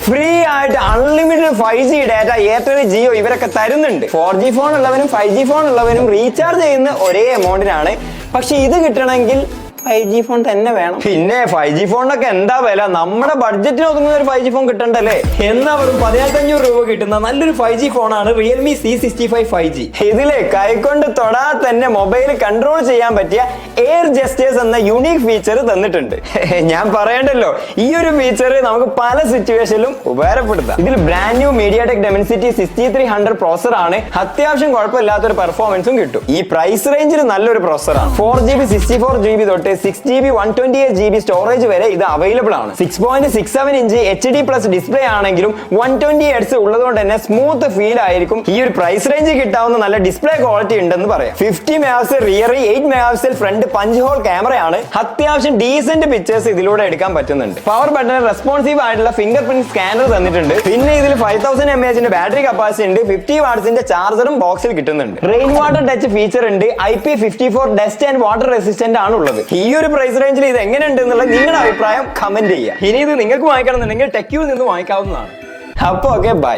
Free ആയിട്ട് unlimited 5G data Airtel, Jio ഇവരൊക്കെ തരുന്നുണ്ട്. 4G ഫോൺ ഉള്ളവനും 5G ഫോൺ ഉള്ളവനും റീചാർജ് ചെയ്യുന്ന ഒരേ എമൗണ്ടിനാണ്. പക്ഷെ ഇത് കിട്ടണമെങ്കിൽ 5G ഫോൺ തന്നെ വേണം. പിന്നെ 5G ഫോണിനൊക്കെ എന്താ വില? നമ്മുടെ ബഡ്ജറ്റിന് ഒതുങ്ങുന്ന ഒരു 5G ഫോൺ കിട്ടണ്ടല്ലേ? എന്നാ വെറും 1500 രൂപ കിട്ടുന്ന നല്ലൊരു 5G ഫോണാണ് റിയൽമി C65 5G. ഇതില് കൈകൊണ്ട് തൊടാതെ തന്നെ മൊബൈൽ കൺട്രോൾ ചെയ്യാൻ പറ്റിയ എയർ ജസ്റ്റേഴ്സ് എന്ന യൂണീക് ഫീച്ചർ തന്നിട്ടുണ്ട്. ഞാൻ പറയണ്ടല്ലോ, ഈ ഒരു ഫീച്ചർ നമുക്ക് പല സിറ്റുവേഷനിലും ഉപകാരപ്പെടുത്താം. ഇതിൽ ബ്രാൻഡ് ന്യൂ മീഡിയാടെക് ഡെമൻസിറ്റി 6300 പ്രോസസർ ആണ്. അത്യാവശ്യം കുഴപ്പമില്ലാത്തൊരു പെർഫോമൻസും കിട്ടും. ഈ പ്രൈസ് റേഞ്ചിൽ നല്ലൊരു പ്രോസസറാണ്. 4GB 64GB തൊട്ട് 6GB 128GB സ്റ്റോറേജ് വരെ ഇത് അവൈലബിൾ ആണ്. 6.67 ഇഞ്ച് HD+ ഡിസ്പ്ലേ ആണെങ്കിലും 120Hz ഉള്ളതുകൊണ്ട് തന്നെ സ്മൂത്ത് ഫീൽ ആയിരിക്കും. ഈ ഒരു പ്രൈസ് റേഞ്ച് കിട്ടാവുന്ന നല്ല ഡിസ്പ്ലേ ക്വാളിറ്റി ഉണ്ടെന്ന് പറയാം. 50 megapixel rear, 8 megapixel front punch hole ക്യാമറയാണ്. അത്യാവശ്യം ഡീസന്റ് പിക്ചേഴ്സ് ഇതിലൂടെ എടുക്കാൻ പറ്റുന്നുണ്ട്. പവർ ബട്ടൺ റെസ്പോൺസീവ് ആയിട്ടുള്ള ഫിംഗർ പ്രിന്റ് സ്കാനർ തന്നിട്ടുണ്ട്. പിന്നെ ഇതിൽ 5000 mAh ബാറ്ററി കപ്പാസിറ്റി ഉണ്ട്. 50 വാട്ട്സിന്റെ ചാർജറും ബോക്സിൽ കിട്ടുന്നുണ്ട്. റെയിൻ വാട്ടർ ടച്ച് ഫീച്ചർ ഉണ്ട്. IP54 dust and water resistant ആണ് ഉള്ളത്. ഈ ഒരു പ്രൈസ് റേഞ്ചിൽ ഇത് എങ്ങനെയുണ്ട് എന്നുള്ള നിങ്ങളുടെ അഭിപ്രായം കമന്റ് ചെയ്യുക. ഇനി ഇത് നിങ്ങൾക്ക് വാങ്ങിക്കണം എന്നുണ്ടെങ്കിൽ ടെക്യൂവിൽ നിന്ന് വാങ്ങിക്കാവുന്നതാണ്. അപ്പോൾ ഓക്കെ, ബൈ.